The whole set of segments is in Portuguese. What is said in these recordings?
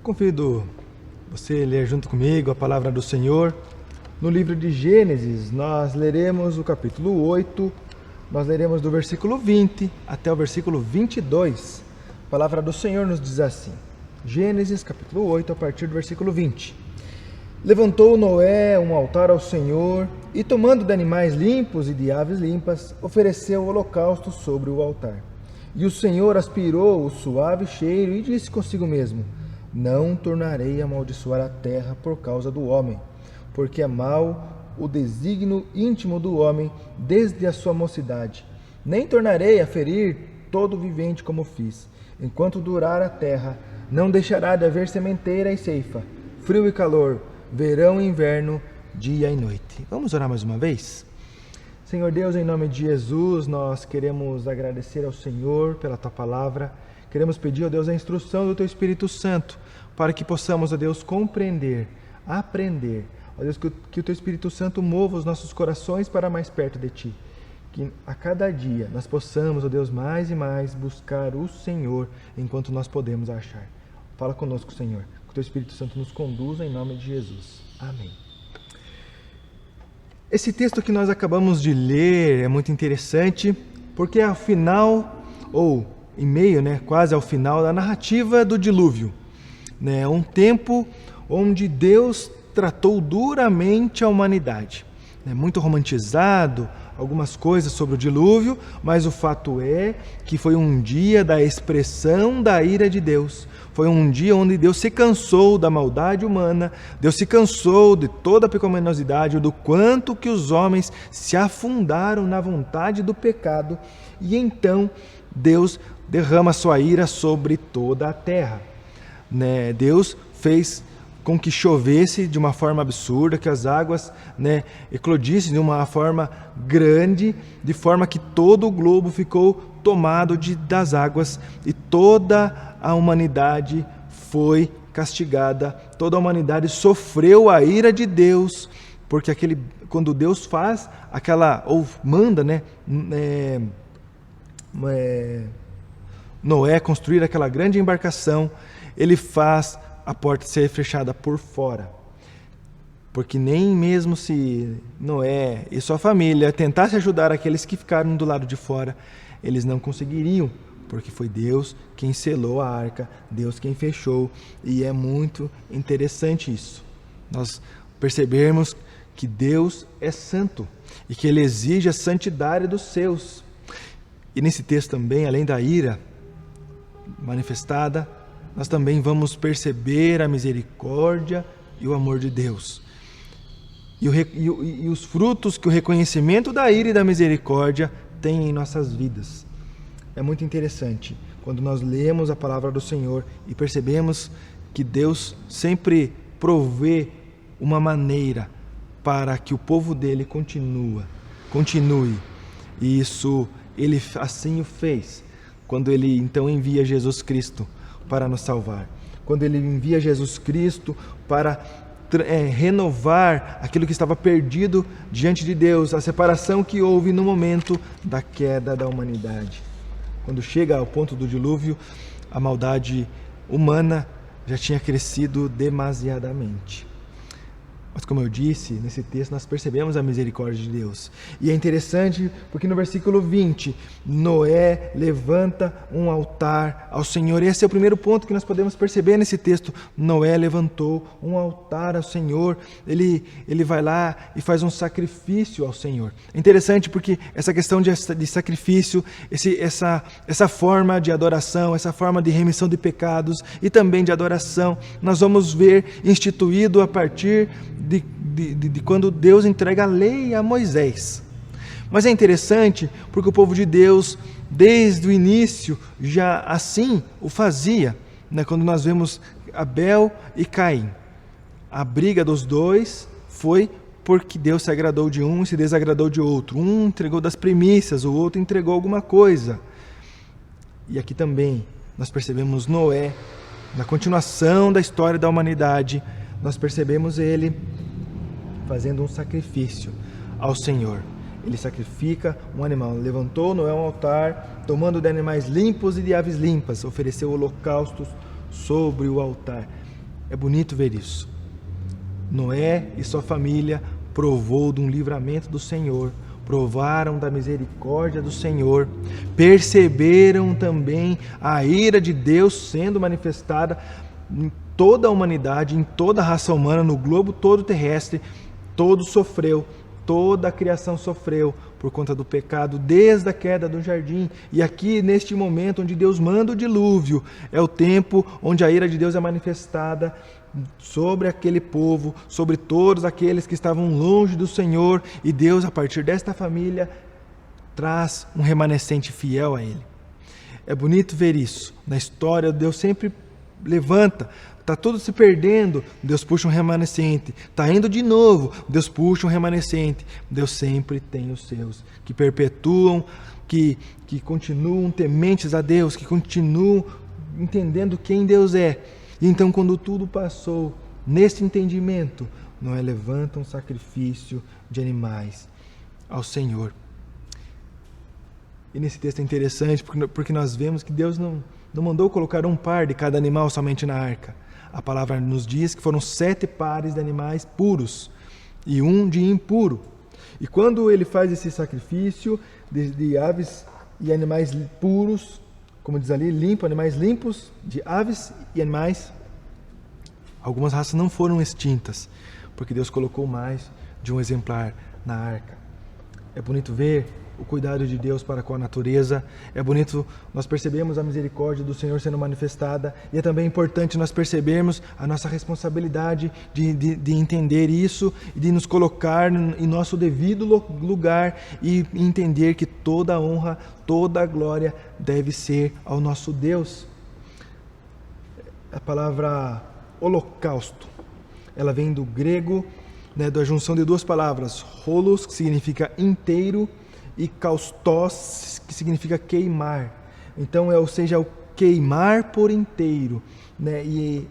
convido você a ler junto comigo a palavra do Senhor. No livro de Gênesis, nós leremos o capítulo 8, nós leremos do versículo 20 até o versículo 22. A palavra do Senhor nos diz assim, Gênesis capítulo 8, a partir do versículo 20. Levantou Noé um altar ao Senhor e, tomando de animais limpos e de aves limpas, ofereceu o holocausto sobre o altar. E o Senhor aspirou o suave cheiro e disse consigo mesmo: Não tornarei a amaldiçoar a terra por causa do homem, porque é mau o desígnio íntimo do homem desde a sua mocidade. Nem tornarei a ferir todo vivente como fiz. Enquanto durar a terra, não deixará de haver sementeira e ceifa, frio e calor, verão e inverno, dia e noite. Vamos orar mais uma vez? Senhor Deus, em nome de Jesus, nós queremos agradecer ao Senhor pela Tua palavra. Queremos pedir, ó Deus, a instrução do Teu Espírito Santo, para que possamos, ó Deus, compreender, aprender. Ó Deus, que o Teu Espírito Santo mova os nossos corações para mais perto de Ti. Que a cada dia nós possamos, ó Deus, mais e mais buscar o Senhor enquanto nós podemos achar. Fala conosco, Senhor. Que o Teu Espírito Santo nos conduza em nome de Jesus. Amém. Esse texto que nós acabamos de ler é muito interessante, porque é ao final, ou em meio, quase ao final da narrativa do dilúvio. Um tempo onde Deus tratou duramente a humanidade. Muito romantizado, algumas coisas sobre o dilúvio, mas o fato é que foi um dia da expressão da ira de Deus. Foi um dia onde Deus se cansou da maldade humana, Deus se cansou de toda a pecaminosidade, do quanto que os homens se afundaram na vontade do pecado, e então Deus derrama sua ira sobre toda a terra. Deus fez com que chovesse de uma forma absurda, que as águas eclodissem de uma forma grande, de forma que todo o globo ficou tomado das águas e toda a humanidade foi castigada, toda a humanidade sofreu a ira de Deus, porque quando Deus faz ou manda Noé construir aquela grande embarcação, ele faz a porta ser fechada por fora, porque nem mesmo se Noé e sua família tentassem ajudar aqueles que ficaram do lado de fora, eles não conseguiriam, porque foi Deus quem selou a arca, Deus quem fechou, e é muito interessante isso. Nós percebemos que Deus é santo e que Ele exige a santidade dos seus. E nesse texto também, além da ira manifestada, nós também vamos perceber a misericórdia e o amor de Deus. E os frutos que o reconhecimento da ira e da misericórdia tem em nossas vidas. É muito interessante quando nós lemos a palavra do Senhor e percebemos que Deus sempre provê uma maneira para que o povo dele continue. E isso ele assim o fez, quando ele então envia Jesus Cristo para nos salvar. Quando ele envia Jesus Cristo para renovar aquilo que estava perdido diante de Deus, a separação que houve no momento da queda da humanidade. Quando chega ao ponto do dilúvio, a maldade humana já tinha crescido demasiadamente. Mas como eu disse, nesse texto nós percebemos a misericórdia de Deus. E é interessante porque no versículo 20, Noé levanta um altar ao Senhor. Esse é o primeiro ponto que nós podemos perceber nesse texto. Noé levantou um altar ao Senhor. Ele vai lá e faz um sacrifício ao Senhor. É interessante porque essa questão de sacrifício, essa forma de adoração, essa forma de remissão de pecados e também de adoração, nós vamos ver instituído a partir de quando Deus entrega a lei a Moisés. Mas é interessante porque o povo de Deus, desde o início, já assim o fazia. Quando nós vemos Abel e Caim, a briga dos dois foi porque Deus se agradou de um e se desagradou de outro. Um entregou das primícias, o outro entregou alguma coisa. E aqui também nós percebemos Noé, na continuação da história da humanidade, nós percebemos ele fazendo um sacrifício ao Senhor. Ele sacrifica um animal. Levantou Noé um altar, tomando de animais limpos e de aves limpas, ofereceu holocaustos sobre o altar. É bonito ver isso. Noé e sua família provou de um livramento do Senhor, provaram da misericórdia do Senhor, perceberam também a ira de Deus sendo manifestada em toda a humanidade, em toda a raça humana, no globo todo terrestre. Todo sofreu, toda a criação sofreu por conta do pecado, desde a queda do jardim. E aqui, neste momento onde Deus manda o dilúvio, é o tempo onde a ira de Deus é manifestada sobre aquele povo, sobre todos aqueles que estavam longe do Senhor. E Deus, a partir desta família, traz um remanescente fiel a Ele. É bonito ver isso. Na história, Deus sempre levanta. Está tudo se perdendo, Deus puxa um remanescente. Está indo de novo, Deus puxa um remanescente. Deus sempre tem os seus, que perpetuam, que continuam tementes a Deus, que continuam entendendo quem Deus é. E então, quando tudo passou, nesse entendimento, Noé levanta um sacrifício de animais ao Senhor. E nesse texto é interessante, porque nós vemos que Deus não mandou colocar um par de cada animal somente na arca. A palavra nos diz que foram 7 pares de animais puros e 1 de impuro. E quando ele faz esse sacrifício de aves e animais puros, como diz ali, animais limpos, de aves e animais, algumas raças não foram extintas, porque Deus colocou mais de um exemplar na arca. É bonito ver o cuidado de Deus para com a natureza. É bonito nós percebermos a misericórdia do Senhor sendo manifestada, e é também importante nós percebermos a nossa responsabilidade de entender isso e de nos colocar em nosso devido lugar e entender que toda a honra, toda a glória deve ser ao nosso Deus. A palavra holocausto, ela vem do grego, da junção de 2 palavras, holos, que significa inteiro, e kaustos, que significa queimar. Então, ou seja, o queimar por inteiro, né? E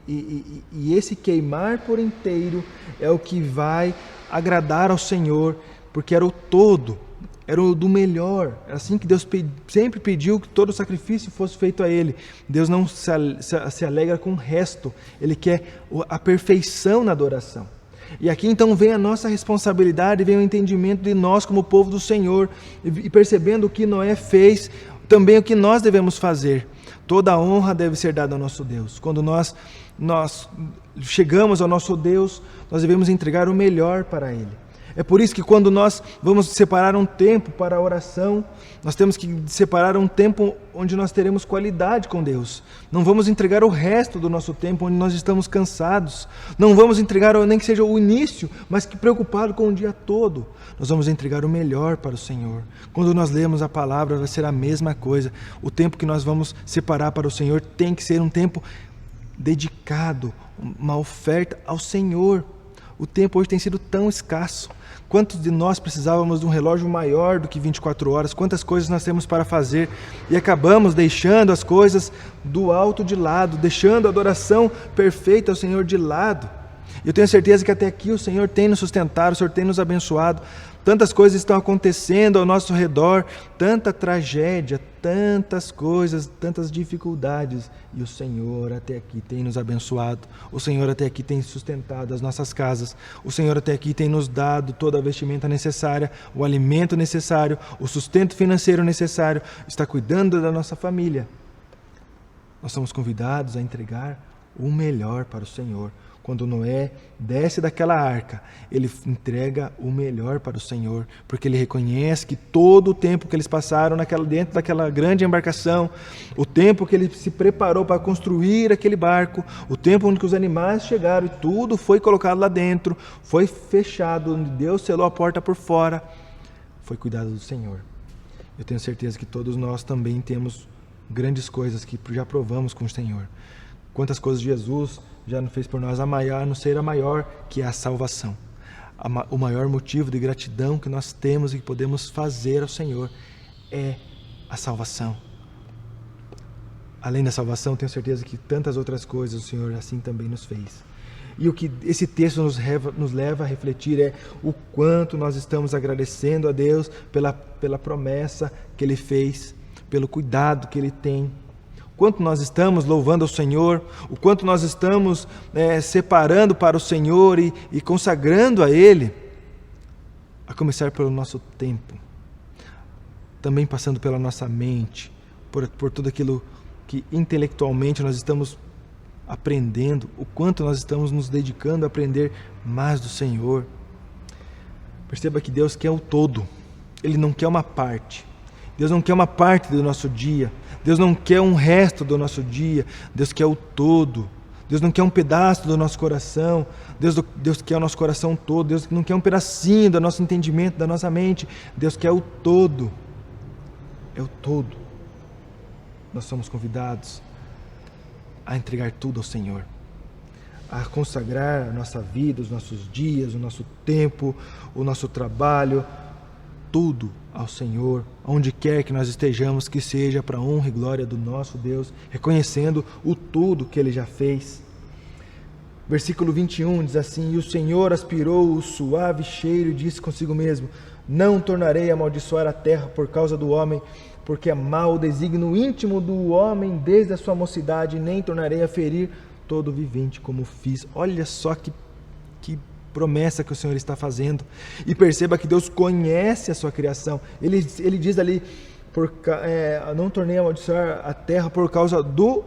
esse queimar por inteiro é o que vai agradar ao Senhor, porque era o todo, era o do melhor. Era assim que Deus sempre pediu que todo sacrifício fosse feito a Ele. Deus não se alegra com o resto, Ele quer a perfeição na adoração. E aqui então vem a nossa responsabilidade, vem o entendimento de nós como povo do Senhor, e percebendo o que Noé fez, também o que nós devemos fazer. Toda a honra deve ser dada ao nosso Deus. Quando nós chegamos ao nosso Deus, nós devemos entregar o melhor para Ele. É por isso que quando nós vamos separar um tempo para a oração, nós temos que separar um tempo onde nós teremos qualidade com Deus. Não vamos entregar o resto do nosso tempo onde nós estamos cansados. Não vamos entregar nem que seja o início, mas que preocupado com o dia todo. Nós vamos entregar o melhor para o Senhor. Quando nós lemos a palavra, vai ser a mesma coisa. O tempo que nós vamos separar para o Senhor tem que ser um tempo dedicado, uma oferta ao Senhor. O tempo hoje tem sido tão escasso. Quantos de nós precisávamos de um relógio maior do que 24 horas? Quantas coisas nós temos para fazer e acabamos deixando as coisas do alto de lado, deixando a adoração perfeita ao Senhor de lado. Eu tenho certeza que até aqui o Senhor tem nos sustentado, o Senhor tem nos abençoado. Tantas coisas estão acontecendo ao nosso redor, tanta tragédia, tantas coisas, tantas dificuldades. E o Senhor até aqui tem nos abençoado. O Senhor até aqui tem sustentado as nossas casas. O Senhor até aqui tem nos dado toda a vestimenta necessária, o alimento necessário, o sustento financeiro necessário. Está cuidando da nossa família. Nós somos convidados a entregar o melhor para o Senhor. Quando Noé desce daquela arca, ele entrega o melhor para o Senhor, porque ele reconhece que todo o tempo que eles passaram dentro daquela grande embarcação, o tempo que ele se preparou para construir aquele barco, o tempo onde os animais chegaram e tudo foi colocado lá dentro, foi fechado, onde Deus selou a porta por fora, foi cuidado do Senhor. Eu tenho certeza que todos nós também temos grandes coisas que já provamos com o Senhor. Quantas coisas Jesus já não fez por nós, a maior que é a salvação. O maior motivo de gratidão que nós temos e que podemos fazer ao Senhor é a salvação. Além da salvação, tenho certeza que tantas outras coisas o Senhor assim também nos fez. E o que esse texto nos leva a refletir é o quanto nós estamos agradecendo a Deus pela promessa que Ele fez, pelo cuidado que Ele tem, quanto nós estamos louvando ao Senhor, o quanto nós estamos separando para o Senhor e consagrando a Ele, a começar pelo nosso tempo, também passando pela nossa mente, por tudo aquilo que intelectualmente nós estamos aprendendo, o quanto nós estamos nos dedicando a aprender mais do Senhor. Perceba que Deus quer o todo, Ele não quer uma parte. Deus não quer uma parte do nosso dia, Deus não quer um resto do nosso dia, Deus quer o todo. Deus não quer um pedaço do nosso coração, Deus quer o nosso coração todo, Deus não quer um pedacinho do nosso entendimento, da nossa mente, Deus quer o todo. É o todo. Nós somos convidados a entregar tudo ao Senhor, a consagrar a nossa vida, os nossos dias, o nosso tempo, o nosso trabalho, tudo ao Senhor, onde quer que nós estejamos, que seja para a honra e glória do nosso Deus, reconhecendo o tudo que Ele já fez. Versículo 21 diz assim: e o Senhor aspirou o suave cheiro e disse consigo mesmo: não tornarei a amaldiçoar a terra por causa do homem, porque é mau o desígnio íntimo do homem desde a sua mocidade, nem tornarei a ferir todo vivente como fiz. Olha só que promessa que o Senhor está fazendo. E perceba que Deus conhece a sua criação. Ele diz ali, não tornei a amaldiçoar a terra por causa do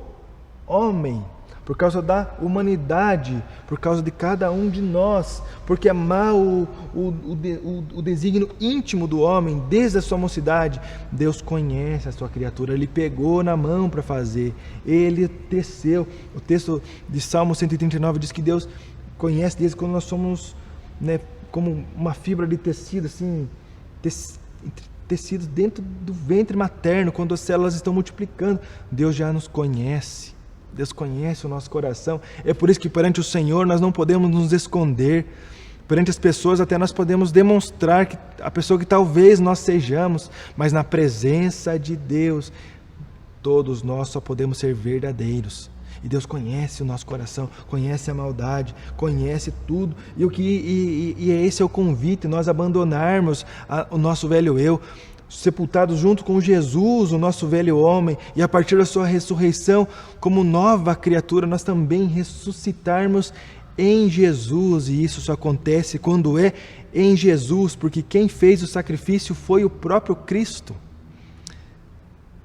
homem, por causa da humanidade, por causa de cada um de nós, porque é mau o desígnio íntimo do homem desde a sua mocidade. Deus conhece a sua criatura, Ele pegou na mão para fazer, Ele teceu. O texto de Salmo 139 diz que Deus conhece desde quando nós somos, como uma fibra de tecido, assim, tecidos dentro do ventre materno, quando as células estão multiplicando. Deus já nos conhece, Deus conhece o nosso coração. É por isso que perante o Senhor nós não podemos nos esconder. Perante as pessoas até nós podemos demonstrar que a pessoa que talvez nós sejamos, mas na presença de Deus, todos nós só podemos ser verdadeiros. E Deus conhece o nosso coração, conhece a maldade, conhece tudo. E esse é o convite, nós abandonarmos o nosso velho eu, sepultados junto com Jesus, o nosso velho homem, e a partir da sua ressurreição, como nova criatura, nós também ressuscitarmos em Jesus. E isso só acontece quando é em Jesus, porque quem fez o sacrifício foi o próprio Cristo.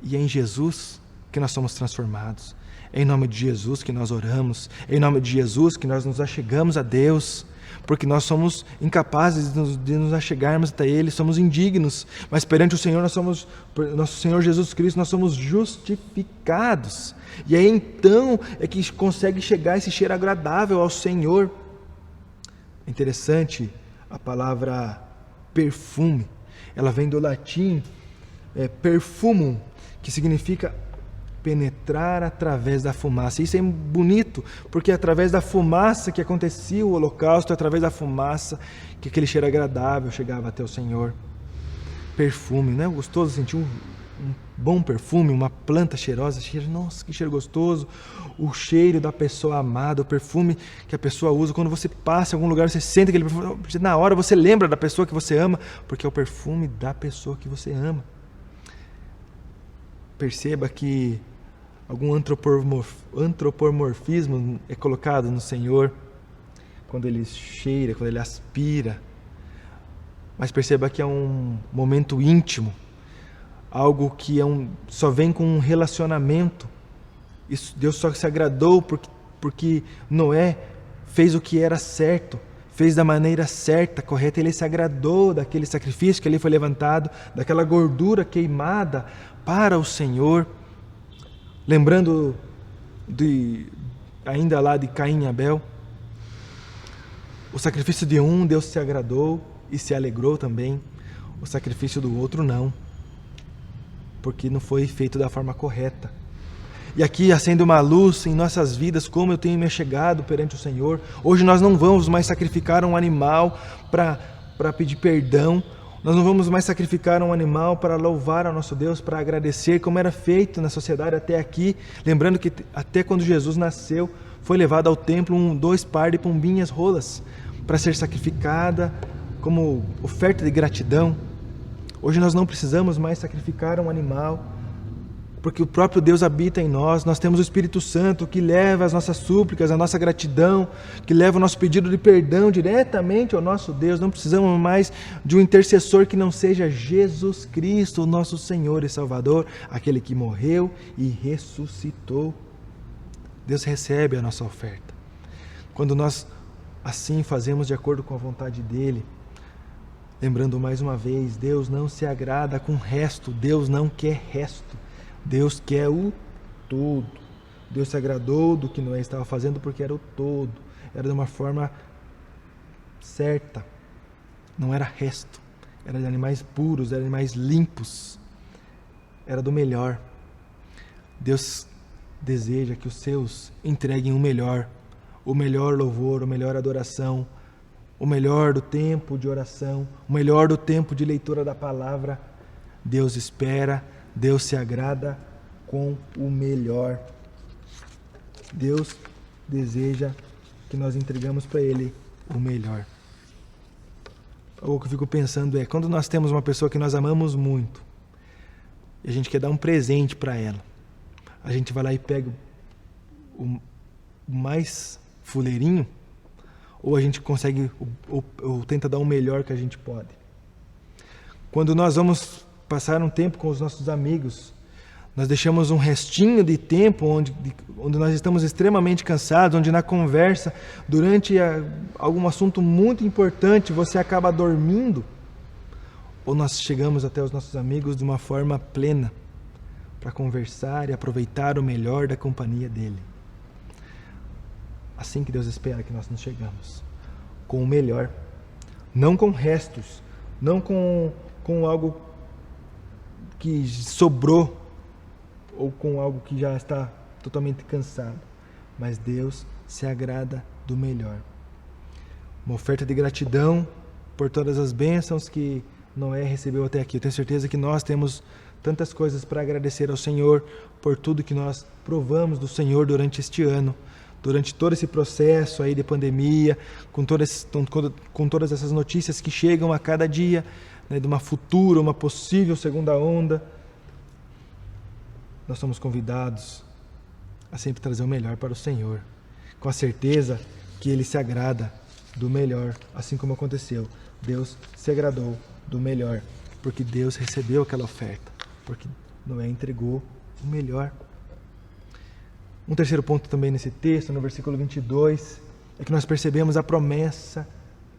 E é em Jesus que nós somos transformados. É em nome de Jesus que nós oramos, é em nome de Jesus que nós nos achegamos a Deus, porque nós somos incapazes de nos achegarmos até Ele, somos indignos, mas perante o Senhor nosso Senhor Jesus Cristo, nós somos justificados. E aí então é que consegue chegar esse cheiro agradável ao Senhor. É interessante a palavra perfume, ela vem do latim perfumum, que significa penetrar através da fumaça. Isso é bonito, porque é através da fumaça que acontecia o holocausto, é através da fumaça que aquele cheiro agradável chegava até o Senhor. Perfume, não é gostoso sentir um bom perfume, uma planta cheirosa, nossa, que cheiro gostoso, o cheiro da pessoa amada, o perfume que a pessoa usa, quando você passa em algum lugar, você sente aquele perfume, na hora você lembra da pessoa que você ama, porque é o perfume da pessoa que você ama. Perceba que algum antropomorfismo é colocado no Senhor quando Ele cheira, quando Ele aspira. Mas perceba que é um momento íntimo, algo que só vem com um relacionamento. Isso, Deus só se agradou porque Noé fez o que era certo, fez da maneira certa, correta. Ele se agradou daquele sacrifício que ali foi levantado, daquela gordura queimada para o Senhor. Lembrando ainda lá de Caim e Abel, o sacrifício de um Deus se agradou e se alegrou também, o sacrifício do outro não, porque não foi feito da forma correta. E aqui acende uma luz em nossas vidas, como eu tenho me achegado perante o Senhor. Hoje nós não vamos mais sacrificar um animal para pedir perdão, nós não vamos mais sacrificar um animal para louvar ao nosso Deus, para agradecer, como era feito na sociedade até aqui. Lembrando que até quando Jesus nasceu, foi levado ao templo 2 pares de pombinhas rolas, para ser sacrificada como oferta de gratidão. Hoje nós não precisamos mais sacrificar um animal porque o próprio Deus habita em nós. Nós temos o Espírito Santo que leva as nossas súplicas, a nossa gratidão, que leva o nosso pedido de perdão diretamente ao nosso Deus. Não precisamos mais de um intercessor que não seja Jesus Cristo, o nosso Senhor e Salvador, aquele que morreu e ressuscitou. Deus recebe a nossa oferta. Quando nós assim fazemos de acordo com a vontade dEle, lembrando mais uma vez, Deus não se agrada com o resto, Deus não quer resto, Deus quer o todo. Deus se agradou do que Noé estava fazendo porque era o todo, era de uma forma certa, não era resto, era de animais puros, era de animais limpos, era do melhor. Deus deseja que os seus entreguem o melhor louvor, o melhor adoração, o melhor do tempo de oração, o melhor do tempo de leitura da palavra. Deus espera, Deus se agrada com o melhor. Deus deseja que nós entregamos para Ele o melhor. O que eu fico pensando é, quando nós temos uma pessoa que nós amamos muito, e a gente quer dar um presente para ela, a gente vai lá e pega o mais fuleirinho, ou a gente consegue, ou tenta dar o melhor que a gente pode. Quando nós vamos passar um tempo com os nossos amigos, nós deixamos um restinho de tempo onde nós estamos extremamente cansados, onde na conversa, durante algum assunto muito importante, você acaba dormindo, ou nós chegamos até os nossos amigos de uma forma plena, para conversar e aproveitar o melhor da companhia dele. Assim que Deus espera que nós nos chegamos, com o melhor, não com restos, não com algo que sobrou, ou com algo que já está totalmente cansado, mas Deus se agrada do melhor. Uma oferta de gratidão por todas as bênçãos que Noé recebeu até aqui. Eu tenho certeza que nós temos tantas coisas para agradecer ao Senhor por tudo que nós provamos do Senhor durante este ano, durante todo esse processo aí de pandemia, com todas essas notícias que chegam a cada dia, né, de uma futura, uma possível segunda onda. Nós somos convidados a sempre trazer o melhor para o Senhor, com a certeza que Ele se agrada do melhor, assim como aconteceu. Deus se agradou do melhor, porque Deus recebeu aquela oferta, porque Noé entregou o melhor. Um terceiro ponto também nesse texto, no versículo 22, é que nós percebemos a promessa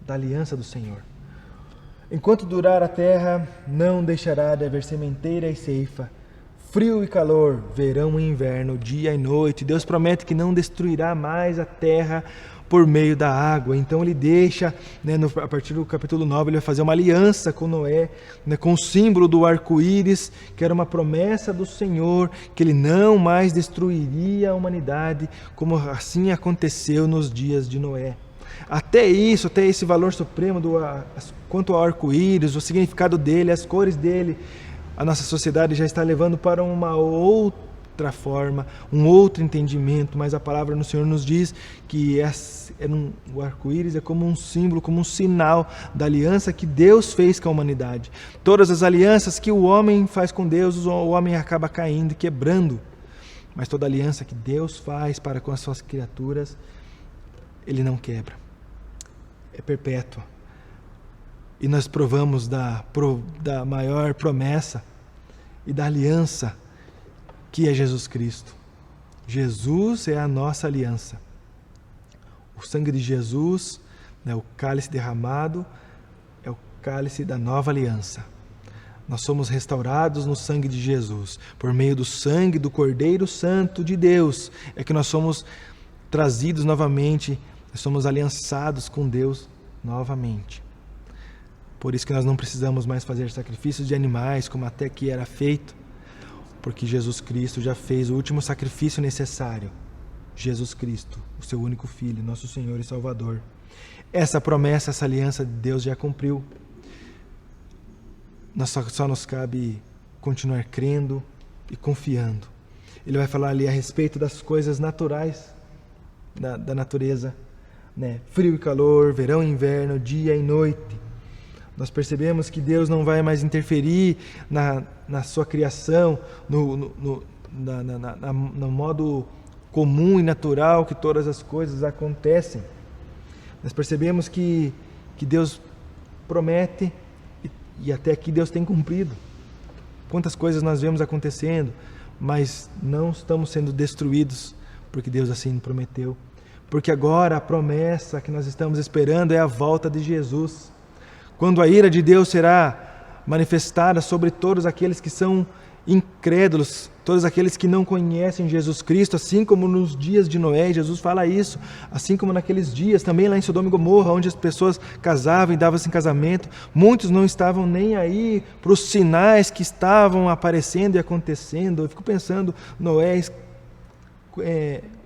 da aliança do Senhor. Enquanto durar a terra, não deixará de haver sementeira e ceifa, frio e calor, verão e inverno, dia e noite. Deus promete que não destruirá mais a terra por meio da água. Então ele deixa, a partir do capítulo 9, ele vai fazer uma aliança com Noé, com o símbolo do arco-íris, que era uma promessa do Senhor, que ele não mais destruiria a humanidade, como assim aconteceu nos dias de Noé. Até esse valor supremo quanto ao arco-íris, o significado dele, as cores dele, a nossa sociedade já está levando para uma outra forma, um outro entendimento, mas a palavra do Senhor nos diz que o arco-íris é como um símbolo, como um sinal da aliança que Deus fez com a humanidade. Todas as alianças que o homem faz com Deus, o homem acaba caindo e quebrando, mas toda aliança que Deus faz para com as suas criaturas, Ele não quebra, é perpétua. E nós provamos da maior promessa e da aliança que é Jesus Cristo. Jesus é a nossa aliança. O sangue de Jesus, o cálice derramado, é o cálice da nova aliança. Nós somos restaurados no sangue de Jesus. Por meio do sangue do Cordeiro Santo de Deus, é que nós somos trazidos novamente, nós somos aliançados com Deus novamente. Por isso que nós não precisamos mais fazer sacrifícios de animais, como até que era feito, porque Jesus Cristo já fez o último sacrifício necessário. Jesus Cristo, o seu único Filho, nosso Senhor e Salvador. Essa promessa, essa aliança de Deus já cumpriu. Só nos cabe continuar crendo e confiando. Ele vai falar ali a respeito das coisas naturais da natureza, frio e calor, verão e inverno, dia e noite. Nós percebemos que Deus não vai mais interferir na sua criação, no modo comum e natural que todas as coisas acontecem. Nós percebemos que Deus promete e até aqui Deus tem cumprido. Quantas coisas nós vemos acontecendo, mas não estamos sendo destruídos, porque Deus assim prometeu. Porque agora a promessa que nós estamos esperando é a volta de Jesus, quando a ira de Deus será manifestada sobre todos aqueles que são incrédulos, todos aqueles que não conhecem Jesus Cristo, assim como nos dias de Noé. Jesus fala isso, assim como naqueles dias, também lá em Sodoma e Gomorra, onde as pessoas casavam e davam-se em casamento, muitos não estavam nem aí para os sinais que estavam aparecendo e acontecendo. Eu fico pensando, Noé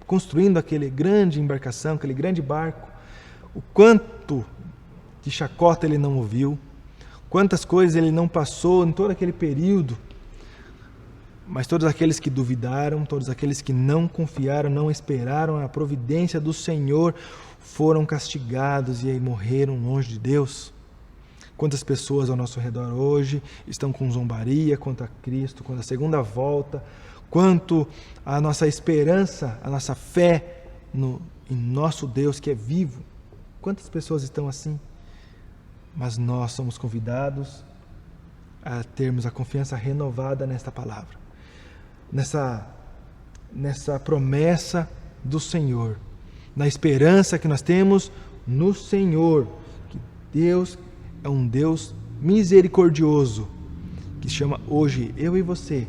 construindo aquele grande embarcação, aquele grande barco, o quanto de chacota ele não ouviu, quantas coisas ele não passou em todo aquele período. Mas todos aqueles que duvidaram, todos aqueles que não confiaram, não esperaram a providência do Senhor, foram castigados e aí morreram longe de Deus. Quantas pessoas ao nosso redor hoje estão com zombaria contra Cristo, contra a segunda volta, quanto a nossa esperança, a nossa fé em nosso Deus que é vivo. Quantas pessoas estão assim? Mas nós somos convidados a termos a confiança renovada nesta palavra, nessa promessa do Senhor, na esperança que nós temos no Senhor, que Deus é um Deus misericordioso, que chama hoje eu e você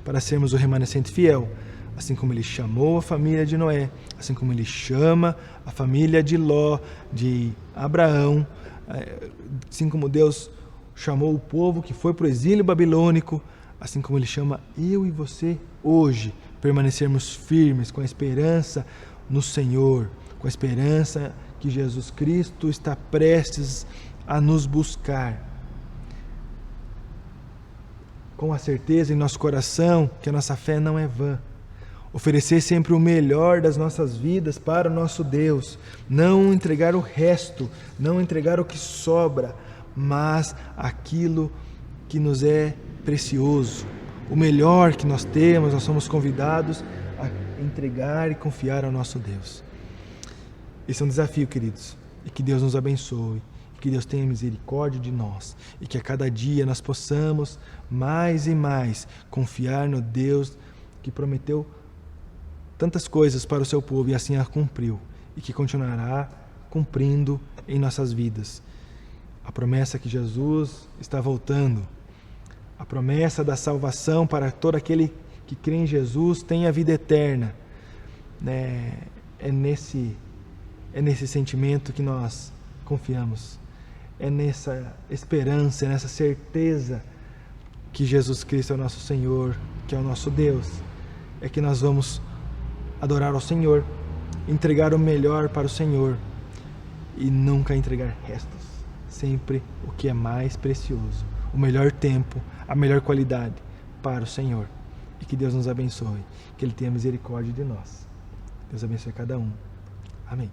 para sermos o remanescente fiel, assim como Ele chamou a família de Noé, assim como Ele chama a família de Ló, de Abraão, assim como Deus chamou o povo que foi para o exílio babilônico, assim como Ele chama eu e você hoje, permanecermos firmes com a esperança no Senhor, com a esperança que Jesus Cristo está prestes a nos buscar. Com a certeza em nosso coração que a nossa fé não é vã. Oferecer sempre o melhor das nossas vidas para o nosso Deus. Não entregar o resto, não entregar o que sobra, mas aquilo que nos é precioso. O melhor que nós temos, nós somos convidados a entregar e confiar ao nosso Deus. Esse é um desafio, queridos. E que Deus nos abençoe. Que Deus tenha misericórdia de nós. E que a cada dia nós possamos mais e mais confiar no Deus que prometeu tantas coisas para o seu povo e assim a cumpriu. E que continuará cumprindo em nossas vidas. A promessa que Jesus está voltando. A promessa da salvação para todo aquele que crê em Jesus tem a vida eterna. É nesse sentimento que nós confiamos. É nessa esperança, é nessa certeza que Jesus Cristo é o nosso Senhor, que é o nosso Deus. É que nós vamos adorar ao Senhor, entregar o melhor para o Senhor e nunca entregar restos. Sempre o que é mais precioso, o melhor tempo, a melhor qualidade para o Senhor. E que Deus nos abençoe, que Ele tenha misericórdia de nós. Deus abençoe cada um. Amém.